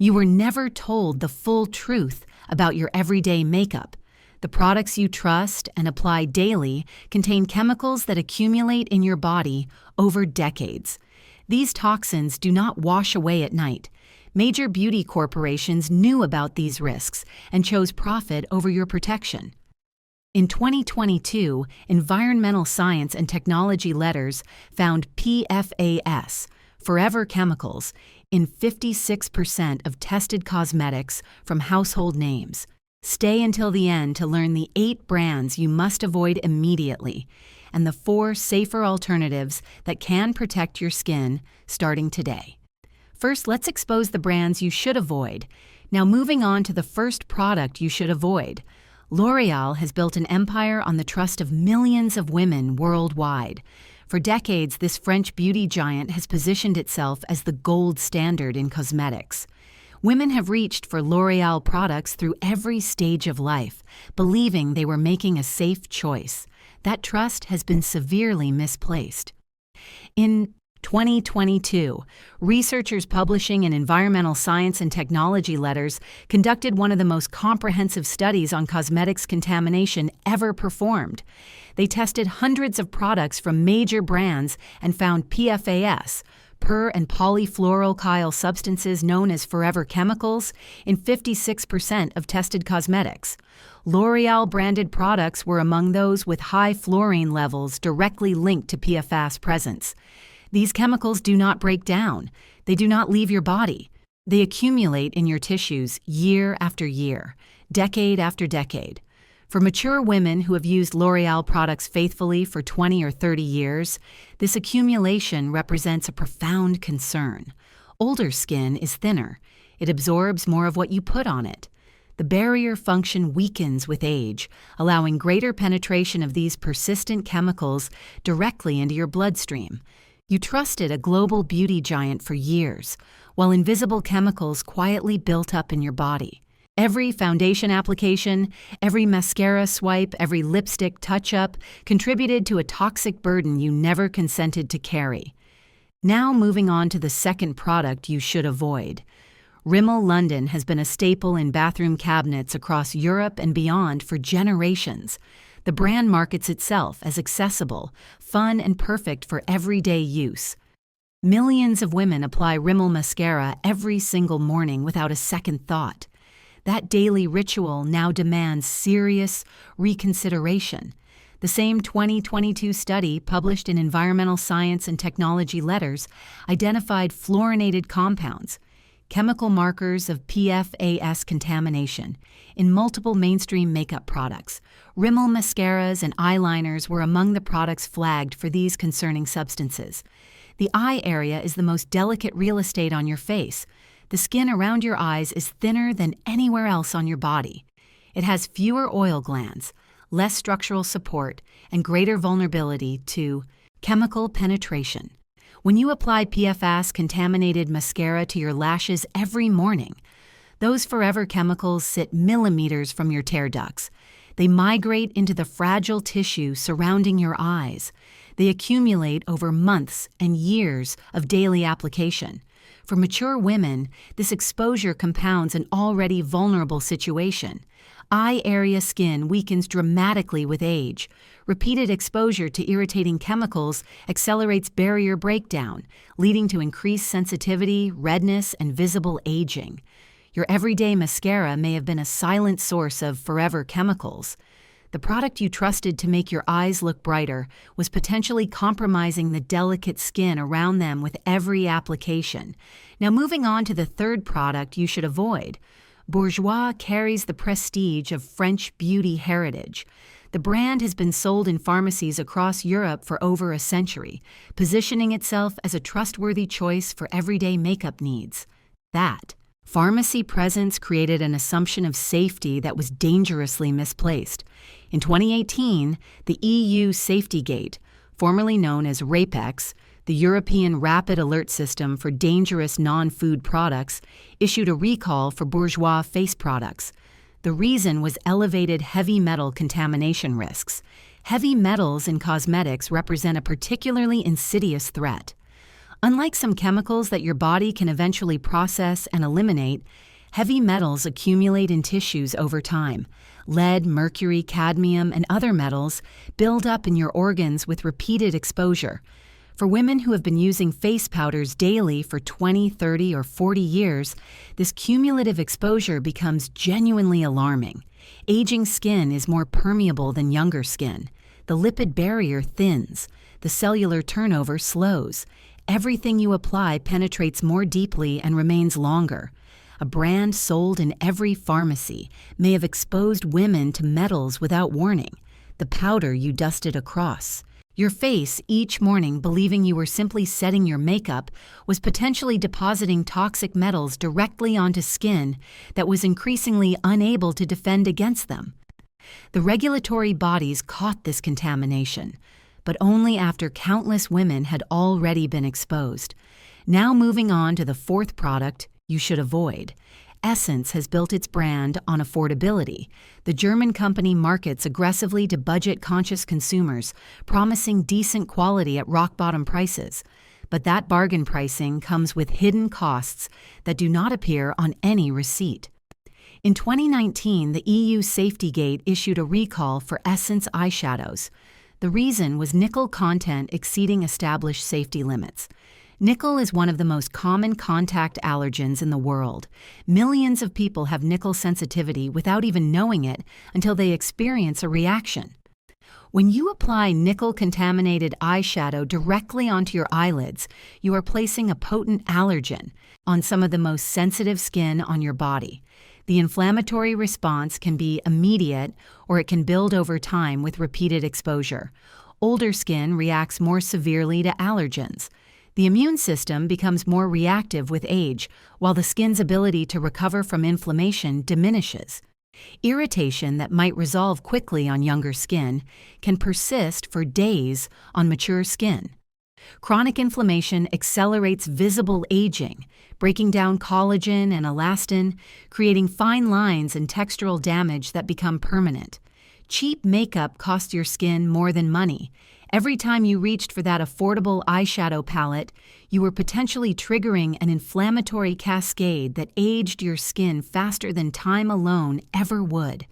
You were never told the full truth about your everyday makeup. The products you trust and apply daily contain chemicals that accumulate in your body over decades. These toxins do not wash away at night. Major beauty corporations knew about these risks and chose profit over your protection. In 2022, Environmental Science and Technology Letters found PFAS, forever chemicals, in 56% of tested cosmetics from household names. Stay until the end to learn the 8 brands you must avoid immediately and the 4 safer alternatives that can protect your skin starting today. First, let's expose the brands you should avoid. Now, moving on to the first product you should avoid. L'Oréal has built an empire on the trust of millions of women worldwide. For decades, this French beauty giant has positioned itself as the gold standard in cosmetics. Women have reached for L'Oréal products through every stage of life, believing they were making a safe choice. That trust has been severely misplaced. In 2022, researchers publishing in Environmental Science and Technology Letters conducted one of the most comprehensive studies on cosmetics contamination ever performed. They tested hundreds of products from major brands and found PFAS, per- and polyfluoroalkyl substances known as forever chemicals, in 56% of tested cosmetics. L'Oréal branded products were among those with high fluorine levels directly linked to PFAS presence. These chemicals do not break down. They do not leave your body. They accumulate in your tissues year after year, decade after decade. For mature women who have used L'Oréal products faithfully for 20 or 30 years, this accumulation represents a profound concern. Older skin is thinner. It absorbs more of what you put on it. The barrier function weakens with age, allowing greater penetration of these persistent chemicals directly into your bloodstream. You trusted a global beauty giant for years, while invisible chemicals quietly built up in your body. Every foundation application, every mascara swipe, every lipstick touch-up contributed to a toxic burden you never consented to carry. Now moving on to the second product you should avoid. Rimmel London has been a staple in bathroom cabinets across Europe and beyond for generations. The brand markets itself as accessible, fun, and perfect for everyday use. Millions of women apply Rimmel mascara every single morning without a second thought. That daily ritual now demands serious reconsideration. The same 2022 study, published in Environmental Science and Technology Letters, identified fluorinated compounds, chemical markers of PFAS contamination, in multiple mainstream makeup products. Rimmel mascaras and eyeliners were among the products flagged for these concerning substances. The eye area is the most delicate real estate on your face. The skin around your eyes is thinner than anywhere else on your body. It has fewer oil glands, less structural support, and greater vulnerability to chemical penetration. When you apply PFAS-contaminated mascara to your lashes every morning, those forever chemicals sit millimeters from your tear ducts. They migrate into the fragile tissue surrounding your eyes. They accumulate over months and years of daily application. For mature women, this exposure compounds an already vulnerable situation. Eye area skin weakens dramatically with age. Repeated exposure to irritating chemicals accelerates barrier breakdown, leading to increased sensitivity, redness, and visible aging. Your everyday mascara may have been a silent source of forever chemicals. The product you trusted to make your eyes look brighter was potentially compromising the delicate skin around them with every application. Now, moving on to the third product you should avoid. Bourjois carries the prestige of French beauty heritage. The brand has been sold in pharmacies across Europe for over a century, positioning itself as a trustworthy choice for everyday makeup needs. That pharmacy presence created an assumption of safety that was dangerously misplaced. In 2018, the EU Safety Gate, formerly known as RAPEX, the European Rapid Alert System for Dangerous Non-Food Products, issued a recall for Bourjois face products. The reason was elevated heavy metal contamination risks. Heavy metals in cosmetics represent a particularly insidious threat. Unlike some chemicals that your body can eventually process and eliminate, heavy metals accumulate in tissues over time. Lead, mercury, cadmium, and other metals build up in your organs with repeated exposure. For women who have been using face powders daily for 20, 30, or 40 years, this cumulative exposure becomes genuinely alarming. Aging skin is more permeable than younger skin. The lipid barrier thins. The cellular turnover slows. Everything you apply penetrates more deeply and remains longer. A brand sold in every pharmacy may have exposed women to metals without warning. The powder you dusted across. Your face each morning believing you were simply setting your makeup was potentially depositing toxic metals directly onto skin that was increasingly unable to defend against them. The regulatory bodies caught this contamination, but only after countless women had already been exposed. Now moving on to the fourth product you should avoid. Essence has built its brand on affordability. The German company markets aggressively to budget-conscious consumers, promising decent quality at rock-bottom prices. But that bargain pricing comes with hidden costs that do not appear on any receipt. In 2019, the EU Safety Gate issued a recall for Essence eyeshadows. The reason was nickel content exceeding established safety limits. Nickel is one of the most common contact allergens in the world. Millions of people have nickel sensitivity without even knowing it until they experience a reaction. When you apply nickel-contaminated eyeshadow directly onto your eyelids, you are placing a potent allergen on some of the most sensitive skin on your body. The inflammatory response can be immediate or it can build over time with repeated exposure. Older skin reacts more severely to allergens. The immune system becomes more reactive with age, while the skin's ability to recover from inflammation diminishes. Irritation that might resolve quickly on younger skin can persist for days on mature skin. Chronic inflammation accelerates visible aging, breaking down collagen and elastin, creating fine lines and textural damage that become permanent. Cheap makeup costs your skin more than money. Every time you reached for that affordable eyeshadow palette, you were potentially triggering an inflammatory cascade that aged your skin faster than time alone ever would.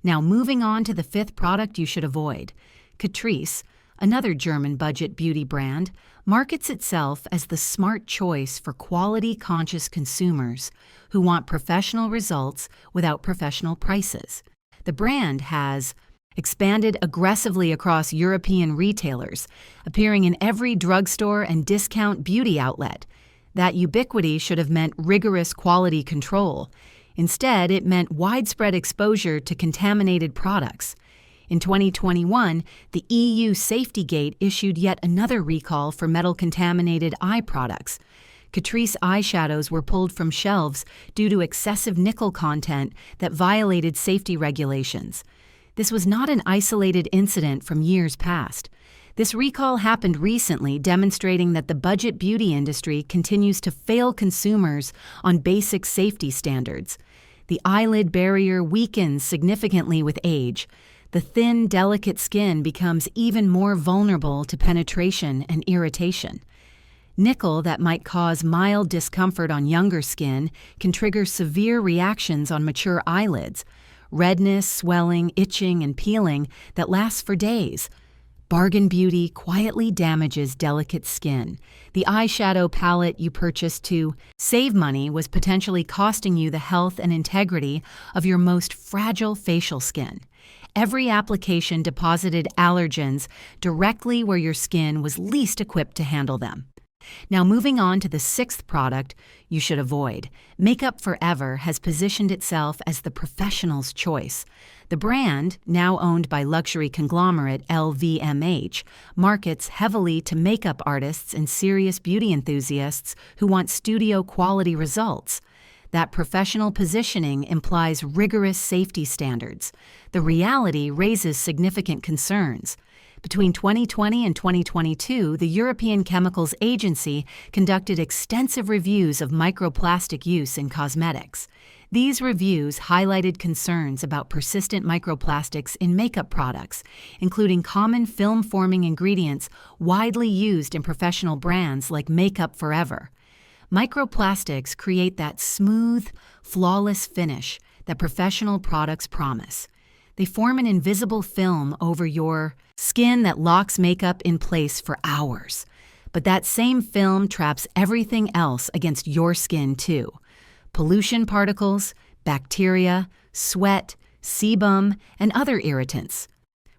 Now moving on to the fifth product you should avoid. Catrice, another German budget beauty brand, markets itself as the smart choice for quality-conscious consumers who want professional results without professional prices. The brand has expanded aggressively across European retailers, appearing in every drugstore and discount beauty outlet. That ubiquity should have meant rigorous quality control. Instead, it meant widespread exposure to contaminated products. In 2021, the EU Safety Gate issued yet another recall for metal-contaminated eye products. Catrice eyeshadows were pulled from shelves due to excessive nickel content that violated safety regulations. This was not an isolated incident from years past. This recall happened recently, demonstrating that the budget beauty industry continues to fail consumers on basic safety standards. The eyelid barrier weakens significantly with age. The thin, delicate skin becomes even more vulnerable to penetration and irritation. Nickel that might cause mild discomfort on younger skin can trigger severe reactions on mature eyelids. Redness, swelling, itching, and peeling that lasts for days. Bargain beauty quietly damages delicate skin. The eyeshadow palette you purchased to save money was potentially costing you the health and integrity of your most fragile facial skin. Every application deposited allergens directly where your skin was least equipped to handle them. Now moving on to the sixth product you should avoid. Makeup Forever has positioned itself as the professional's choice. The brand, now owned by luxury conglomerate LVMH, markets heavily to makeup artists and serious beauty enthusiasts who want studio-quality results. That professional positioning implies rigorous safety standards. The reality raises significant concerns. Between 2020 and 2022, the European Chemicals Agency conducted extensive reviews of microplastic use in cosmetics. These reviews highlighted concerns about persistent microplastics in makeup products, including common film-forming ingredients widely used in professional brands like Makeup Forever. Microplastics create that smooth, flawless finish that professional products promise. They form an invisible film over your skin that locks makeup in place for hours. But that same film traps everything else against your skin too. Pollution particles, bacteria, sweat, sebum, and other irritants.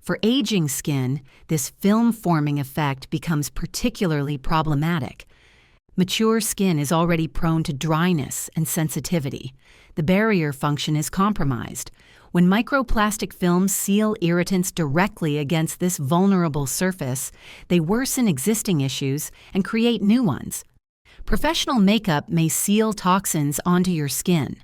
For aging skin, this film-forming effect becomes particularly problematic. Mature skin is already prone to dryness and sensitivity. The barrier function is compromised. When microplastic films seal irritants directly against this vulnerable surface, they worsen existing issues and create new ones. Professional makeup may seal toxins onto your skin.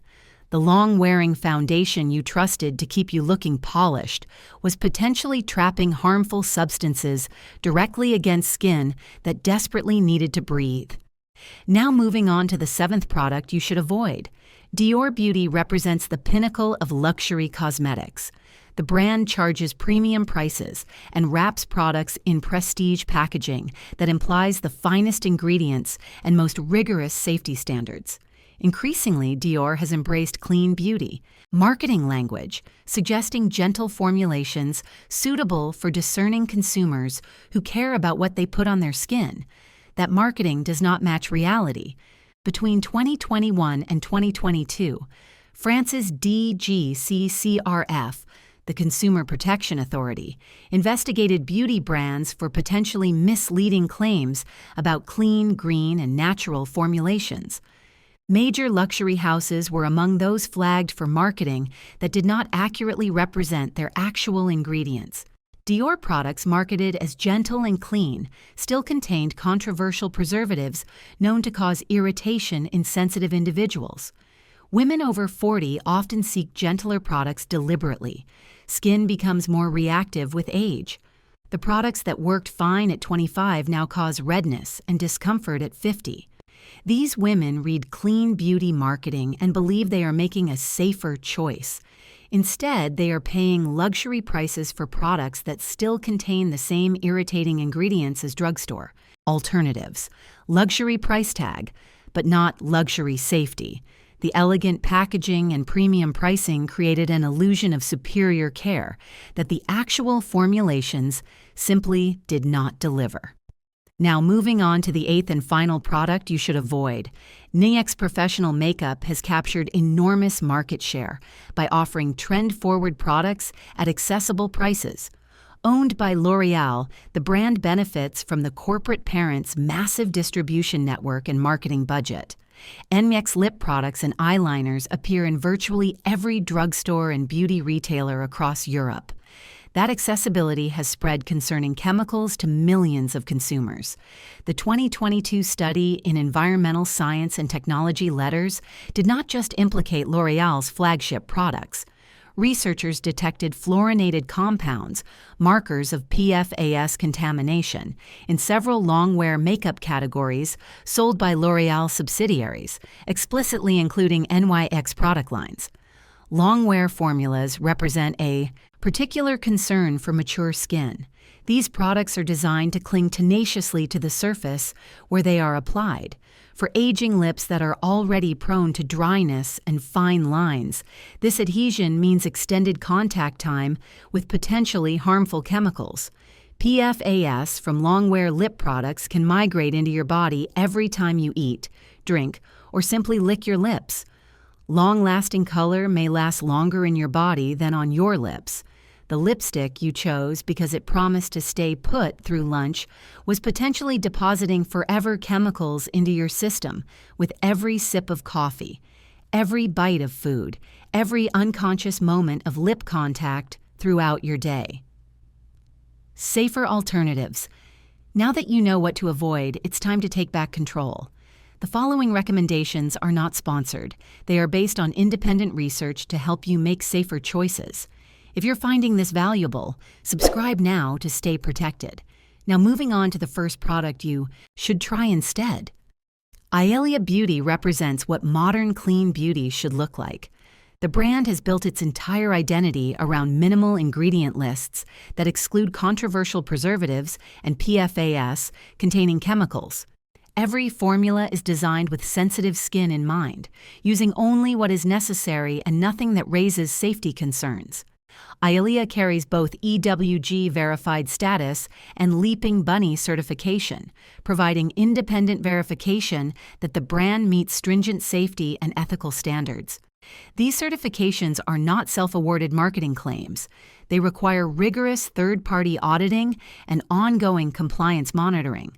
The long-wearing foundation you trusted to keep you looking polished was potentially trapping harmful substances directly against skin that desperately needed to breathe. Now moving on to the 7th product you should avoid. Dior Beauty represents the pinnacle of luxury cosmetics. The brand charges premium prices and wraps products in prestige packaging that implies the finest ingredients and most rigorous safety standards. Increasingly, Dior has embraced clean beauty, marketing language suggesting gentle formulations suitable for discerning consumers who care about what they put on their skin. That marketing does not match reality. Between 2021 and 2022, France's DGCCRF, the Consumer Protection Authority, investigated beauty brands for potentially misleading claims about clean, green, and natural formulations. Major luxury houses were among those flagged for marketing that did not accurately represent their actual ingredients. Dior products marketed as gentle and clean still contained controversial preservatives known to cause irritation in sensitive individuals. Women over 40 often seek gentler products deliberately. Skin becomes more reactive with age. The products that worked fine at 25 now cause redness and discomfort at 50. These women read clean beauty marketing and believe they are making a safer choice. Instead, they are paying luxury prices for products that still contain the same irritating ingredients as drugstore alternatives. Luxury price tag, but not luxury safety. The elegant packaging and premium pricing created an illusion of superior care that the actual formulations simply did not deliver. Now moving on to the 8th and final product you should avoid. NYX Professional Makeup has captured enormous market share by offering trend-forward products at accessible prices. Owned by L'Oréal, the brand benefits from the corporate parent's massive distribution network and marketing budget. NYX lip products and eyeliners appear in virtually every drugstore and beauty retailer across Europe. That accessibility has spread concerning chemicals to millions of consumers. The 2022 study in Environmental Science and Technology Letters did not just implicate L'Oréal's flagship products. Researchers detected fluorinated compounds, markers of PFAS contamination, in several long-wear makeup categories sold by L'Oréal subsidiaries, explicitly including NYX product lines. Long-wear formulas represent a particular concern for mature skin. These products are designed to cling tenaciously to the surface where they are applied. For aging lips that are already prone to dryness and fine lines, this adhesion means extended contact time with potentially harmful chemicals. PFAS from long-wear lip products can migrate into your body every time you eat, drink, or simply lick your lips. Long-lasting color may last longer in your body than on your lips. The lipstick you chose because it promised to stay put through lunch was potentially depositing forever chemicals into your system with every sip of coffee, every bite of food, every unconscious moment of lip contact throughout your day. Safer alternatives. Now that you know what to avoid, it's time to take back control. The following recommendations are not sponsored. They are based on independent research to help you make safer choices. If you're finding this valuable, subscribe now to stay protected. Now moving on to the first product you should try instead. Ilia Beauty represents what modern clean beauty should look like. The brand has built its entire identity around minimal ingredient lists that exclude controversial preservatives and PFAS containing chemicals. Every formula is designed with sensitive skin in mind, using only what is necessary and nothing that raises safety concerns. Ilia carries both EWG verified status and Leaping Bunny certification, providing independent verification that the brand meets stringent safety and ethical standards. These certifications are not self-awarded marketing claims. They require rigorous third-party auditing and ongoing compliance monitoring.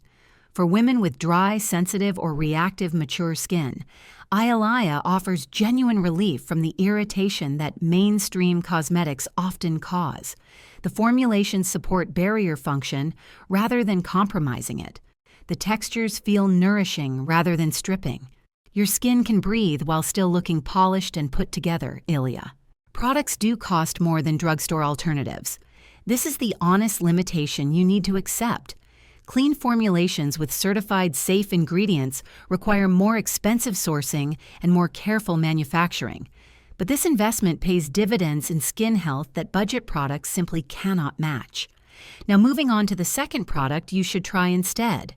For women with dry, sensitive, or reactive mature skin, Ilia offers genuine relief from the irritation that mainstream cosmetics often cause. The formulations support barrier function rather than compromising it. The textures feel nourishing rather than stripping. Your skin can breathe while still looking polished and put together, Ilia. Products do cost more than drugstore alternatives. This is the honest limitation you need to accept. Clean formulations with certified safe ingredients require more expensive sourcing and more careful manufacturing. But this investment pays dividends in skin health that budget products simply cannot match. Now moving on to the second product you should try instead.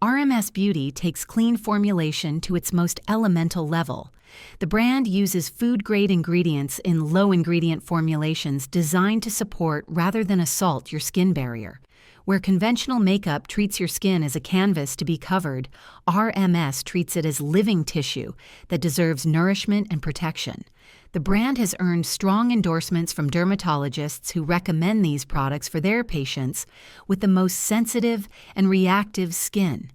RMS Beauty takes clean formulation to its most elemental level. The brand uses food-grade ingredients in low-ingredient formulations designed to support rather than assault your skin barrier. Where conventional makeup treats your skin as a canvas to be covered, RMS treats it as living tissue that deserves nourishment and protection. The brand has earned strong endorsements from dermatologists who recommend these products for their patients with the most sensitive and reactive skin.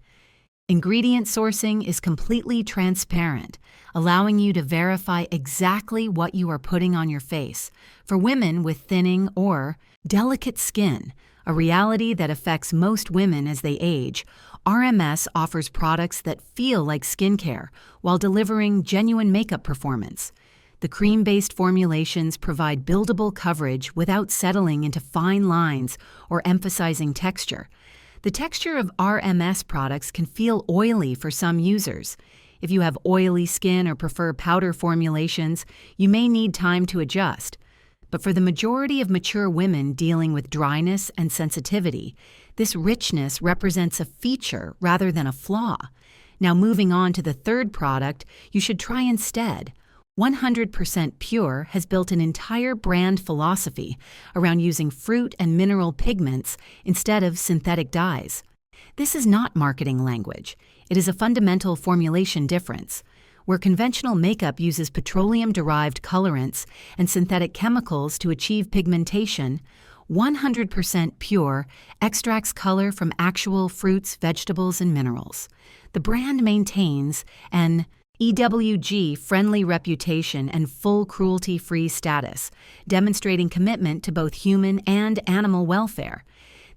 Ingredient sourcing is completely transparent, allowing you to verify exactly what you are putting on your face. For women with thinning or delicate skin, a reality that affects most women as they age, RMS offers products that feel like skincare while delivering genuine makeup performance. The cream-based formulations provide buildable coverage without settling into fine lines or emphasizing texture. The texture of RMS products can feel oily for some users. If you have oily skin or prefer powder formulations, you may need time to adjust. But for the majority of mature women dealing with dryness and sensitivity, this richness represents a feature rather than a flaw. Now moving on to the third product you should try instead. 100% Pure has built an entire brand philosophy around using fruit and mineral pigments instead of synthetic dyes. This is not marketing language. It is a fundamental formulation difference. Where conventional makeup uses petroleum-derived colorants and synthetic chemicals to achieve pigmentation, 100% Pure extracts color from actual fruits, vegetables, and minerals. The brand maintains an EWG-friendly reputation and full cruelty-free status, demonstrating commitment to both human and animal welfare.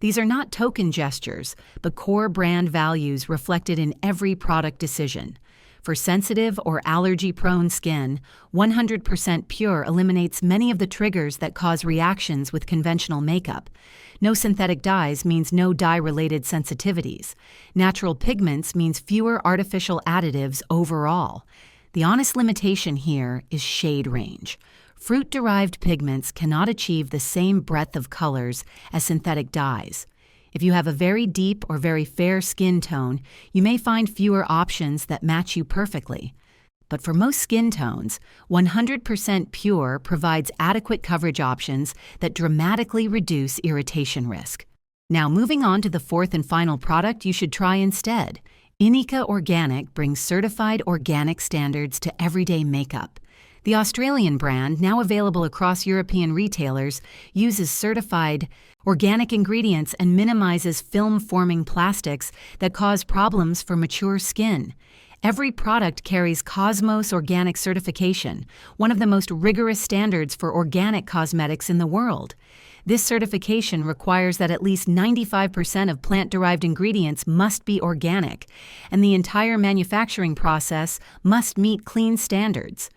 These are not token gestures, but core brand values reflected in every product decision. For sensitive or allergy-prone skin, 100% Pure eliminates many of the triggers that cause reactions with conventional makeup. No synthetic dyes means no dye-related sensitivities. Natural pigments means fewer artificial additives overall. The honest limitation here is shade range. Fruit-derived pigments cannot achieve the same breadth of colors as synthetic dyes. If you have a very deep or very fair skin tone, you may find fewer options that match you perfectly. But for most skin tones, 100% Pure provides adequate coverage options that dramatically reduce irritation risk. Now moving on to the fourth and final product you should try instead. Inika Organic brings certified organic standards to everyday makeup. The Australian brand, now available across European retailers, uses certified organic ingredients and minimizes film-forming plastics that cause problems for mature skin. Every product carries Cosmos Organic certification, one of the most rigorous standards for organic cosmetics in the world. This certification requires that at least 95% of plant-derived ingredients must be organic, and the entire manufacturing process must meet clean standards.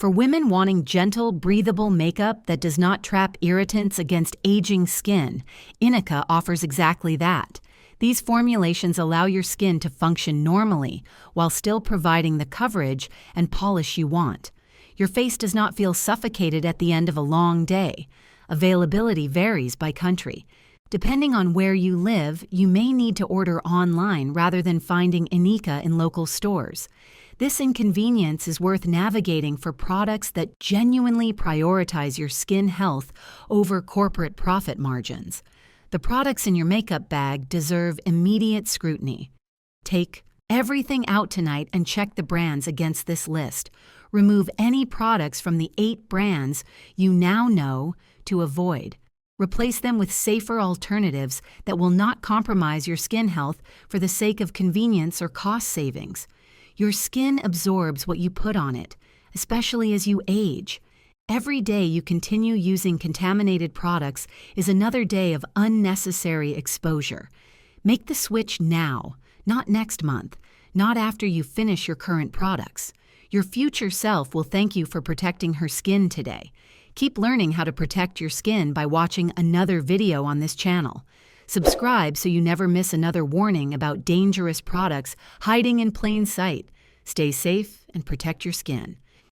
For women wanting gentle, breathable makeup that does not trap irritants against aging skin, Inika offers exactly that. These formulations allow your skin to function normally while still providing the coverage and polish you want. Your face does not feel suffocated at the end of a long day. Availability varies by country. Depending on where you live, you may need to order online rather than finding Inika in local stores. This inconvenience is worth navigating for products that genuinely prioritize your skin health over corporate profit margins. The products in your makeup bag deserve immediate scrutiny. Take everything out tonight and check the brands against this list. Remove any products from the 8 brands you now know to avoid. Replace them with safer alternatives that will not compromise your skin health for the sake of convenience or cost savings. Your skin absorbs what you put on it, especially as you age. Every day you continue using contaminated products is another day of unnecessary exposure. Make the switch now, not next month, not after you finish your current products. Your future self will thank you for protecting her skin today. Keep learning how to protect your skin by watching another video on this channel. Subscribe so you never miss another warning about dangerous products hiding in plain sight. Stay safe and protect your skin.